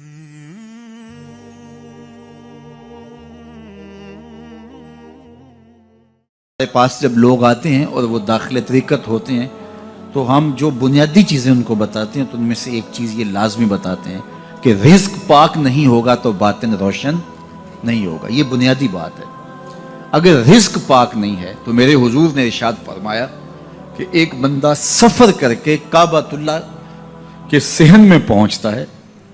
ہمارے پاس جب لوگ آتے ہیں اور وہ داخل طریقت ہوتے ہیں تو ہم جو بنیادی چیزیں ان کو بتاتے ہیں تو ان میں سے ایک چیز یہ لازمی بتاتے ہیں کہ رزق پاک نہیں ہوگا تو باطن روشن نہیں ہوگا. یہ بنیادی بات ہے. اگر رزق پاک نہیں ہے تو میرے حضور نے ارشاد فرمایا کہ ایک بندہ سفر کر کے کعبۃ اللہ کے صحن میں پہنچتا ہے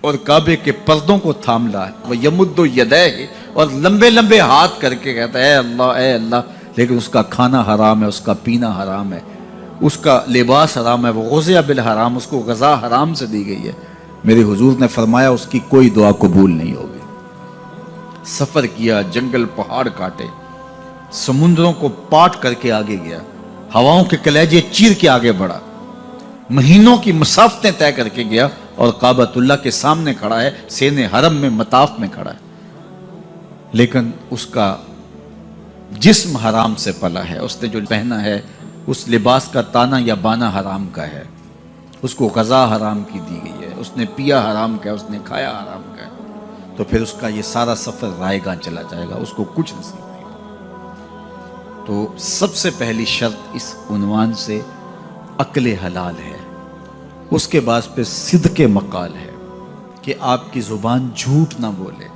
اور کعبے کے پردوں کو تھام رہا ہے, وہ یمد یدیہ, اور لمبے لمبے ہاتھ کر کے کہتا ہے اے اللہ اے اللہ, لیکن اس کا کھانا حرام ہے, اس کا پینا حرام ہے, اس کا لباس حرام ہے, وہ غزیہ بالحرام, اس کو غذا حرام سے دی گئی ہے. میرے حضور نے فرمایا اس کی کوئی دعا قبول نہیں ہوگی. سفر کیا, جنگل پہاڑ کاٹے, سمندروں کو پاٹ کر کے آگے گیا, ہواؤں کے کلیجے چیر کے آگے بڑھا, مہینوں کی مسافتیں طے کر کے گیا اور کعبۃ اللہ کے سامنے کھڑا ہے, سین حرم میں مطاف میں کھڑا ہے, لیکن اس کا جسم حرام سے پلا ہے. اس نے جو پہنا ہے اس لباس کا تانا یا بانا حرام کا ہے, اس کو غذا حرام کی دی گئی ہے, اس نے پیا حرام کا ہے, اس نے کھایا حرام کا ہے, تو پھر اس کا یہ سارا سفر رائے گاں چلا جائے گا, اس کو کچھ نصیب نہیں ہوگا. تو سب سے پہلی شرط اس عنوان سے عقل حلال ہے. اس کے بعد پہ صدق مقال ہے کہ آپ کی زبان جھوٹ نہ بولے.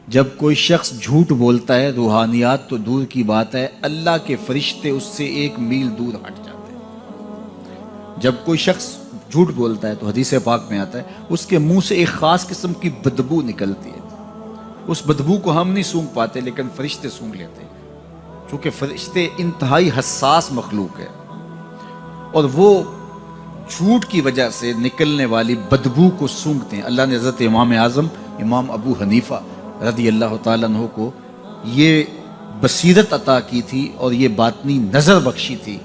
جب کوئی شخص جھوٹ بولتا ہے روحانیات تو دور کی بات ہے, اللہ کے فرشتے اس سے 1 میل دور ہٹ جاتے ہیں. جب کوئی شخص جھوٹ بولتا ہے تو حدیث پاک میں آتا ہے اس کے منہ سے ایک خاص قسم کی بدبو نکلتی ہے. اس بدبو کو ہم نہیں سونگھ پاتے لیکن فرشتے سونگھ لیتے ہیں, چونکہ فرشتے انتہائی حساس مخلوق ہے, اور وہ جھوٹ کی وجہ سے نکلنے والی بدبو کو سونگھتے ہیں. اللہ نے حضرت امام اعظم امام ابو حنیفہ رضی اللہ تعالیٰ عنہ کو یہ بصیرت عطا کی تھی اور یہ باطنی نظر بخشی تھی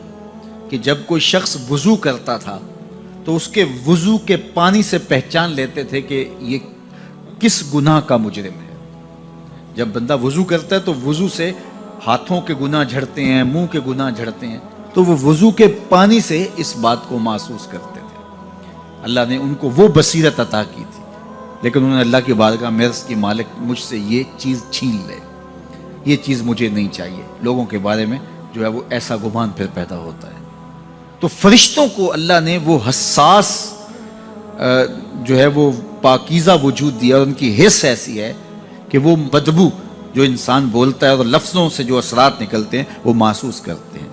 کہ جب کوئی شخص وضو کرتا تھا تو اس کے وضو کے پانی سے پہچان لیتے تھے کہ یہ کس گناہ کا مجرم ہے. جب بندہ وضو کرتا ہے تو وضو سے ہاتھوں کے گناہ جھڑتے ہیں, منہ کے گناہ جھڑتے ہیں, تو وہ وضو کے پانی سے اس بات کو محسوس کرتے تھے. اللہ نے ان کو وہ بصیرت عطا کی تھی, لیکن انہوں نے اللہ کی بارگاہ میں عرض کی مالک مجھ سے یہ چیز چھین لے, یہ چیز مجھے نہیں چاہیے. لوگوں کے بارے میں جو ہے وہ ایسا گمان پھر پیدا ہوتا ہے. تو فرشتوں کو اللہ نے وہ حساس جو ہے وہ پاکیزہ وجود دیا, اور ان کی حس ایسی ہے کہ وہ بدبو جو انسان بولتا ہے اور لفظوں سے جو اثرات نکلتے ہیں وہ محسوس کرتے ہیں.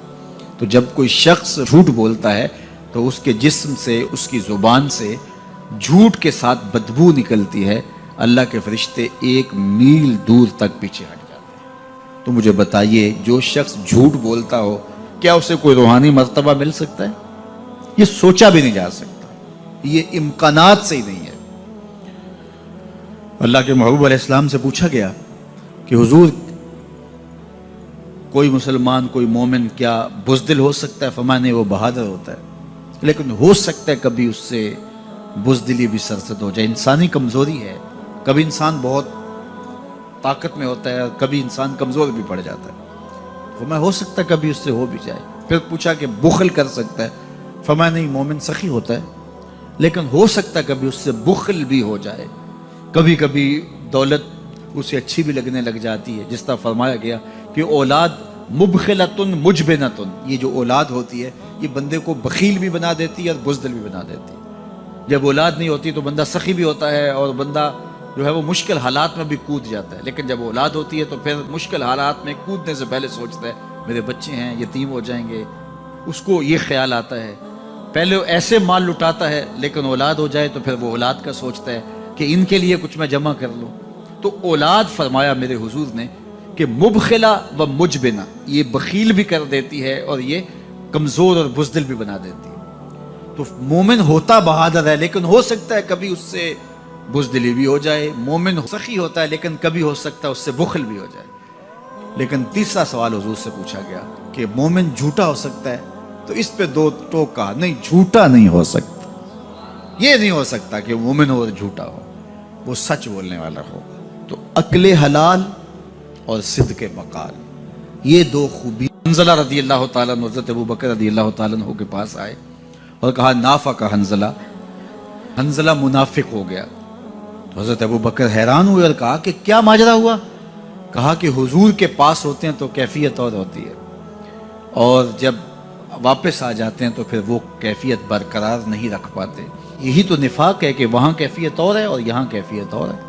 تو جب کوئی شخص جھوٹ بولتا ہے تو اس کے جسم سے, اس کی زبان سے جھوٹ کے ساتھ بدبو نکلتی ہے. اللہ کے فرشتے 1 میل دور تک پیچھے ہٹ جاتے ہیں. تو مجھے بتائیے جو شخص جھوٹ بولتا ہو کیا اسے کوئی روحانی مرتبہ مل سکتا ہے؟ یہ سوچا بھی نہیں جا سکتا, یہ امکانات سے ہی نہیں ہے. اللہ کے محبوب علیہ السلام سے پوچھا گیا کہ حضور کوئی مسلمان کوئی مومن کیا بزدل ہو سکتا ہے؟ فرمایا وہ بہادر ہوتا ہے, لیکن ہو سکتا ہے کبھی اس سے بزدلی بھی سرزد ہو جائے. انسانی کمزوری ہے, کبھی انسان بہت طاقت میں ہوتا ہے اور کبھی انسان کمزور بھی پڑ جاتا ہے. فرمایا ہو سکتا ہے کبھی اس سے ہو بھی جائے. پھر پوچھا کہ بخل کر سکتا ہے؟ فرمایا نہیں, مومن سخی ہوتا ہے لیکن ہو سکتا ہے کبھی اس سے بخل بھی ہو جائے. کبھی کبھی دولت اسے اچھی بھی لگنے لگ جاتی ہے, جس طرح فرمایا گیا کہ اولاد مبخلتن مجبنتن, یہ جو اولاد ہوتی ہے یہ بندے کو بخیل بھی بنا دیتی ہے اور بزدل بھی بنا دیتی ہے. جب اولاد نہیں ہوتی تو بندہ سخی بھی ہوتا ہے اور بندہ جو ہے وہ مشکل حالات میں بھی کود جاتا ہے, لیکن جب اولاد ہوتی ہے تو پھر مشکل حالات میں کودنے سے پہلے سوچتا ہے میرے بچے ہیں یتیم ہو جائیں گے. اس کو یہ خیال آتا ہے, پہلے ایسے مال لٹاتا ہے لیکن اولاد ہو جائے تو پھر وہ اولاد کا سوچتا ہے کہ ان کے لیے کچھ میں جمع کر لوں. تو اولاد فرمایا میرے حضور نے کہ مبخلہ و مجبنہ, یہ بخیل بھی کر دیتی ہے اور یہ کمزور اور بزدل بھی بنا دیتی ہے. تو مومن ہوتا بہادر ہے لیکن ہو سکتا ہے کبھی اس سے بزدلی بھی ہو جائے. مومن سخی ہوتا ہے لیکن کبھی ہو سکتا ہے اس سے بخل بھی ہو جائے. لیکن تیسرا سوال حضور سے پوچھا گیا کہ مومن جھوٹا ہو سکتا ہے؟ تو اس پہ 2 ٹوک کہا نہیں, جھوٹا نہیں ہو سکتا. یہ نہیں ہو سکتا کہ مومن ہو اور جھوٹا ہو, وہ سچ بولنے والا ہو. تو عقل حلال اور صدق مقال, یہ 2 خوبی. حنظلہ رضی اللہ تعالیٰ عنہ حضرت ابوبکر رضی اللہ تعالیٰ عنہ کے پاس آئے اور کہا نافق حنظلہ, حنظلہ منافق ہو گیا. تو حضرت ابو بکر حیران ہوئے اور کہا کہ کیا ماجرا ہوا؟ کہا کہ حضور کے پاس ہوتے ہیں تو کیفیت اور ہوتی ہے، اور جب واپس آ جاتے ہیں تو پھر وہ کیفیت برقرار نہیں رکھ پاتے۔ یہی تو نفاق ہے کہ وہاں کیفیت اور ہے اور یہاں کیفیت اور ہے۔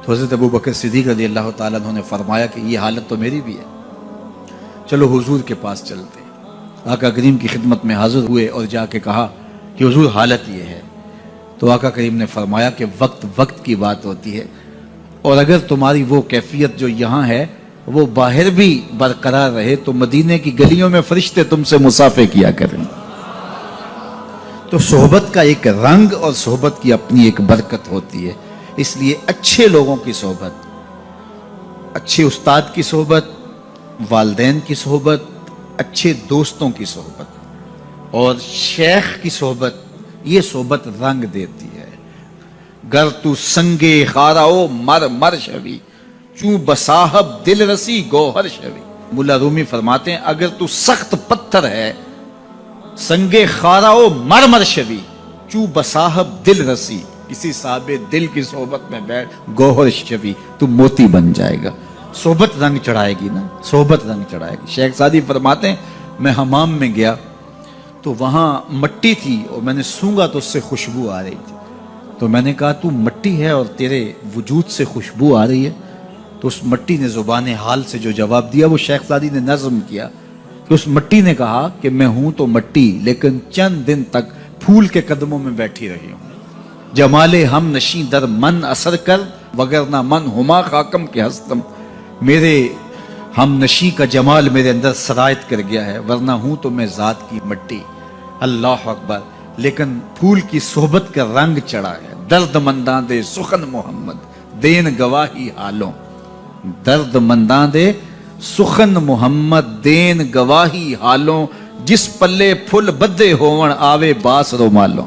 تو حضرت ابو بکر صدیق رضی اللہ تعالیٰ عنہ نے فرمایا کہ یہ حالت تو میری بھی ہے، چلو حضور کے پاس چلتے ہیں۔ آقا کریم کی خدمت میں حاضر ہوئے اور جا کے کہا کہ حضور حالت یہ ہے۔ تو آقا کریم نے فرمایا کہ وقت وقت کی بات ہوتی ہے، اور اگر تمہاری وہ کیفیت جو یہاں ہے وہ باہر بھی برقرار رہے تو مدینے کی گلیوں میں فرشتے تم سے مصافحہ کیا کریں۔ تو صحبت کا ایک رنگ اور صحبت کی اپنی ایک برکت ہوتی ہے، اس لیے اچھے لوگوں کی صحبت، اچھے استاد کی صحبت، والدین کی صحبت، اچھے دوستوں کی صحبت اور شیخ کی صحبت، یہ صحبت رنگ دیتی ہے۔ گر تو سنگے خاراؤ مر مر شوی، چوں بصاحب دل رسی گوہر شوی۔ مولا رومی فرماتے ہیں اگر تو سخت پتھر ہے، سنگے خاراؤ مر مر شوی، چوں بصاحب دل رسی، کسی صاحب دل کی صحبت میں بیٹھ گوہر شوی، تو موتی بن جائے گا۔ صحبت رنگ چڑھائے گی نا، صحبت رنگ چڑھائے گی۔ شیخ سعدی فرماتے ہیں میں حمام میں گیا تو وہاں مٹی تھی اور میں نے سونگا تو اس سے خوشبو آ رہی تھی، تو میں نے کہا تو مٹی ہے اور تیرے وجود سے خوشبو آ رہی ہے؟ تو اس مٹی نے زبان حال سے جو جواب دیا وہ شیخ سعدی نے نظم کیا کہ اس مٹی نے کہا کہ میں ہوں تو مٹی لیکن چند دن تک پھول کے قدموں میں بیٹھی رہی ہوں۔ جمال ہم نشیں در من اثر کر وگرنہ من ہما خاکم کے ہستم، میرے ہم نشیں کا جمال میرے اندر سرایت کر گیا ہے، ورنہ ہوں تو میں ذات کی مٹی۔ اللہ اکبر۔ لیکن پھول کی صحبت کا رنگ چڑھا ہے۔ درد منداں دے سخن محمد دین گواہی حالوں، درد منداں دے سخن محمد دین گواہی حالوں، جس پلے پھل بدے ہون آوے باس رومالوں۔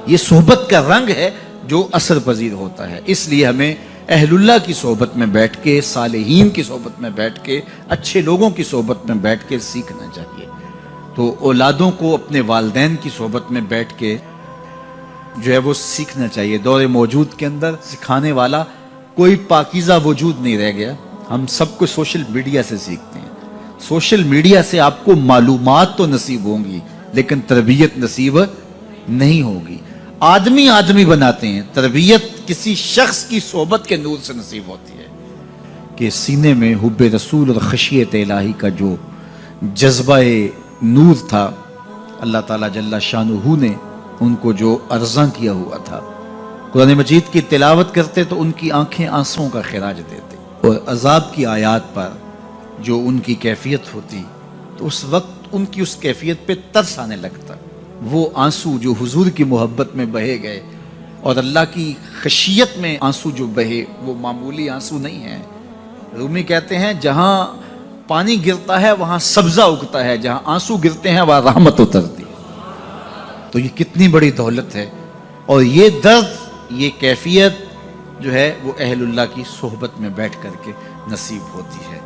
یہ صحبت کا رنگ ہے جو اثر پذیر ہوتا ہے، اس لیے ہمیں اہل اللہ کی صحبت میں بیٹھ کے، صالحین کی صحبت میں بیٹھ کے، اچھے لوگوں کی صحبت میں بیٹھ کے سیکھنا چاہیے۔ تو اولادوں کو اپنے والدین کی صحبت میں بیٹھ کے جو ہے وہ سیکھنا چاہیے۔ دور موجود کے اندر سکھانے والا کوئی پاکیزہ وجود نہیں رہ گیا، ہم سب کو سوشل میڈیا سے سیکھتے ہیں۔ سوشل میڈیا سے آپ کو معلومات تو نصیب ہوں گی لیکن تربیت نصیب نہیں ہوگی۔ آدمی آدمی بناتے ہیں، تربیت کسی شخص کی صحبت کے نور سے نصیب ہوتی ہے۔ کہ سینے میں حب رسول اور خشیت الہی کا جو جذبہ نور تھا، اللہ تعالیٰ جل شانہ نے ان کو جو ارزاں کیا ہوا تھا، قرآن مجید کی تلاوت کرتے تو ان کی آنکھیں آنسوں کا خراج دیتے، اور عذاب کی آیات پر جو ان کی کیفیت ہوتی تو اس وقت ان کی اس کیفیت پہ ترس آنے لگتا۔ وہ آنسو جو حضور کی محبت میں بہے گئے اور اللہ کی خشیت میں آنسو جو بہے، وہ معمولی آنسو نہیں ہیں۔ رومی کہتے ہیں جہاں پانی گرتا ہے وہاں سبزہ اگتا ہے، جہاں آنسو گرتے ہیں وہاں رحمت اترتی ہے۔ تو یہ کتنی بڑی دولت ہے، اور یہ درد، یہ کیفیت جو ہے وہ اہل اللہ کی صحبت میں بیٹھ کر کے نصیب ہوتی ہے۔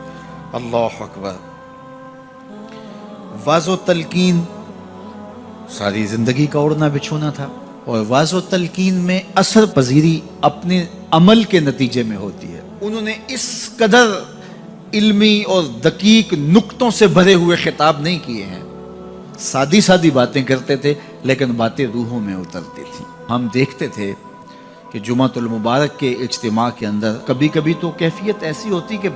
اللہ اکبر۔ واز و تلقین ساری زندگی کا اوڑھنا بچھونا تھا، اور واز و تلقین میں اثر پذیری اپنے عمل کے نتیجے میں ہوتی ہے۔ انہوں نے اس قدر علمی اور دقیق نقطوں سے بھرے ہوئے خطاب نہیں کیے ہیں، سادی سادی باتیں کرتے تھے لیکن باتیں روحوں میں اترتی تھیں۔ ہم دیکھتے تھے کہ جمعۃ المبارک کے اجتماع کے اندر کبھی کبھی تو کیفیت ایسی ہوتی کہ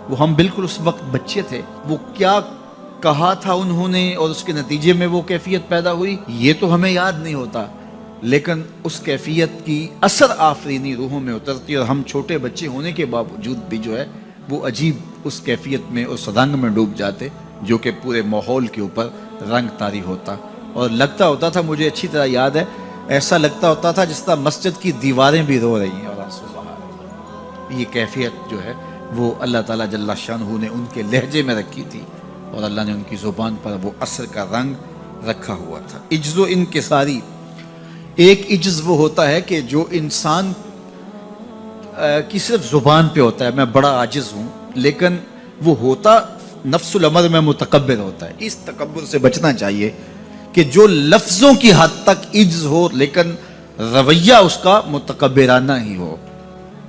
وہ ہم بالکل اس وقت بچے تھے، وہ کیا کہا تھا انہوں نے اور اس کے نتیجے میں وہ کیفیت پیدا ہوئی یہ تو ہمیں یاد نہیں ہوتا، لیکن اس کیفیت کی اثر آفرینی روحوں میں اترتی، اور ہم چھوٹے بچے ہونے کے باوجود بھی جو ہے وہ عجیب اس کیفیت میں، اس رنگ میں ڈوب جاتے جو کہ پورے ماحول کے اوپر رنگ طاری ہوتا، اور لگتا ہوتا تھا، مجھے اچھی طرح یاد ہے، ایسا لگتا ہوتا تھا جس طرح مسجد کی دیواریں بھی رو رہی ہیں اور آنسو بہا رہی ہیں۔ یہ کیفیت جو ہے وہ اللہ تعالیٰ جل شانہ نے ان کے لہجے میں رکھی تھی، اور اللہ نے ان کی زبان پر وہ اثر کا رنگ رکھا ہوا تھا۔ عجز و انکساری، ایک عجز وہ ہوتا ہے کہ جو انسان کی صرف زبان پہ ہوتا ہے میں بڑا عاجز ہوں، لیکن وہ ہوتا نفس الامر میں متکبر ہوتا ہے۔ اس تکبر سے بچنا چاہیے کہ جو لفظوں کی حد تک عجز ہو لیکن رویہ اس کا متکبرانہ ہی ہو،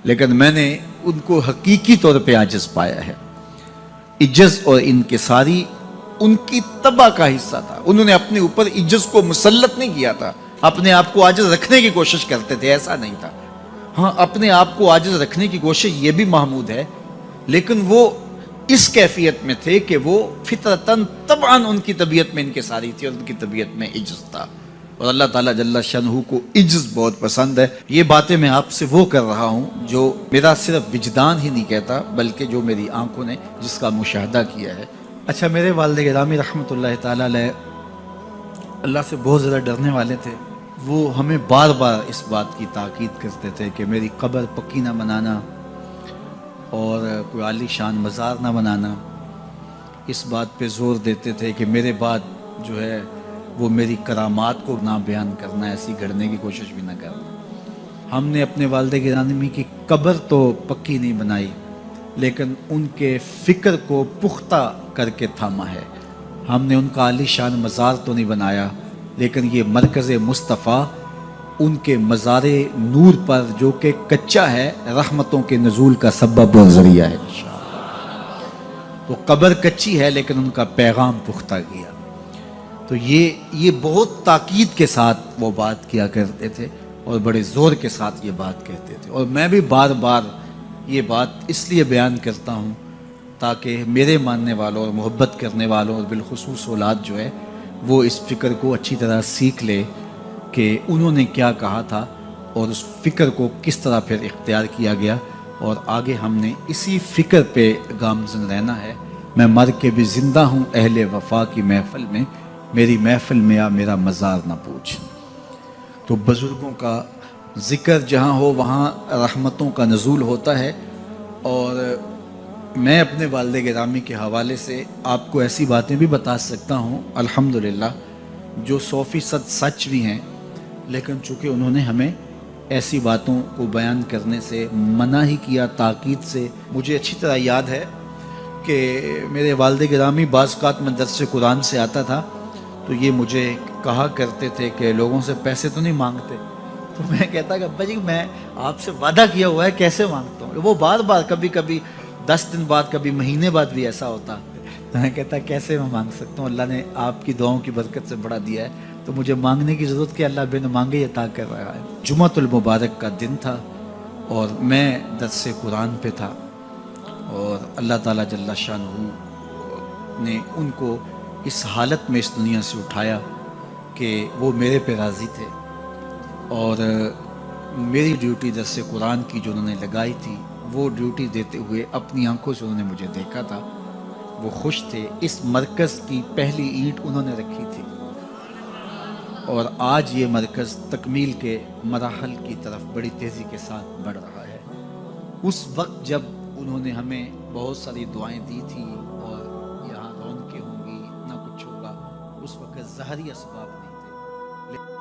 لیکن میں نے ان کو حقیقی طور پہ عاجز پایا ہے۔ عجز اور انکساری ان کی طبع کا حصہ تھا، انہوں نے اپنے اوپر عجز کو مسلط نہیں کیا تھا، اپنے آپ کو عاجز رکھنے کی کوشش کرتے تھے، ایسا نہیں تھا۔ ہاں، اپنے آپ کو عاجز رکھنے کی کوشش یہ بھی محمود ہے، لیکن وہ اس کیفیت میں تھے کہ وہ فطرتاً طبعاً ان کی طبیعت میں انکساری تھی اور ان کی طبیعت میں عجز تھا، اور اللہ تعالیٰ جل شانہ کو عجز بہت پسند ہے۔ یہ باتیں میں آپ سے وہ کر رہا ہوں جو میرا صرف وجدان ہی نہیں کہتا، بلکہ جو میری آنکھوں نے جس کا مشاہدہ کیا ہے۔ اچھا، میرے والد گرامی رحمۃ اللہ تعالیٰ علیہ اللہ سے بہت زیادہ ڈرنے والے تھے۔ وہ ہمیں بار بار اس بات کی تاکید کرتے تھے کہ میری قبر پکی نہ بنانا اور کوئی عالی شان مزار نہ بنانا۔ اس بات پہ زور دیتے تھے کہ میرے بعد جو ہے وہ میری کرامات کو نہ بیان کرنا، ایسی گھڑنے کی کوشش بھی نہ کرنا۔ ہم نے اپنے والد گرامی کی قبر تو پکی نہیں بنائی، لیکن ان کے فکر کو پختہ کر کے تھاما ہے۔ ہم نے ان کا عالی شان مزار تو نہیں بنایا، لیکن یہ مرکز مصطفیٰ ان کے مزار نور پر جو کہ کچا ہے، رحمتوں کے نزول کا سبب اور ذریعہ ہے۔ تو قبر کچی ہے لیکن ان کا پیغام پختہ کیا۔ تو یہ بہت تاکید کے ساتھ وہ بات کیا کرتے تھے اور بڑے زور کے ساتھ یہ بات کہتے تھے، اور میں بھی بار بار یہ بات اس لیے بیان کرتا ہوں تاکہ میرے ماننے والوں اور محبت کرنے والوں اور بالخصوص اولاد جو ہے وہ اس فکر کو اچھی طرح سیکھ لے کہ انہوں نے کیا کہا تھا اور اس فکر کو کس طرح پھر اختیار کیا گیا، اور آگے ہم نے اسی فکر پہ گامزن رہنا ہے۔ میں مر کے بھی زندہ ہوں اہل وفا کی محفل میں، میری محفل میں آ میرا مزار نہ پوچھ۔ تو بزرگوں کا ذکر جہاں ہو وہاں رحمتوں کا نزول ہوتا ہے، اور میں اپنے والد گرامی کے حوالے سے آپ کو ایسی باتیں بھی بتا سکتا ہوں الحمدللہ جو 100% سچ بھی ہیں، لیکن چونکہ انہوں نے ہمیں ایسی باتوں کو بیان کرنے سے منع ہی کیا تاکید سے۔ مجھے اچھی طرح یاد ہے کہ میرے والد گرامی بعض اوقات میں درس قرآن سے آتا تھا تو یہ مجھے کہا کرتے تھے کہ لوگوں سے پیسے تو نہیں مانگتے؟ تو میں کہتا کہ ابا جی میں آپ سے وعدہ کیا ہوا ہے، کیسے مانگتا ہوں؟ وہ بار بار کبھی کبھی 10 دن بعد کبھی مہینے بعد بھی ایسا ہوتا، تو میں کہتا کیسے میں مانگ سکتا ہوں؟ اللہ نے آپ کی دعاؤں کی برکت سے بڑا دیا ہے، تو مجھے مانگنے کی ضرورت کیا؟ اللہ بن مانگے ہی عطا کر رہا ہے۔ جمعۃ المبارک کا دن تھا اور میں درس قرآن پہ تھا، اور اللہ تعالیٰ جل شانہ نے ان کو اس حالت میں اس دنیا سے اٹھایا کہ وہ میرے پہ راضی تھے، اور میری ڈیوٹی درس قرآن کی جو انہوں نے لگائی تھی وہ ڈیوٹی دیتے ہوئے اپنی آنکھوں سے انہوں نے مجھے دیکھا تھا، وہ خوش تھے۔ اس مرکز کی پہلی اینٹ انہوں نے رکھی تھی، اور آج یہ مرکز تکمیل کے مراحل کی طرف بڑی تیزی کے ساتھ بڑھ رہا ہے۔ اس وقت جب انہوں نے ہمیں بہت ساری دعائیں دی تھی اور یہاں رونقیں ہوں گی، اتنا کچھ ہوگا، اس وقت ظاہری اسباب نہیں تھے،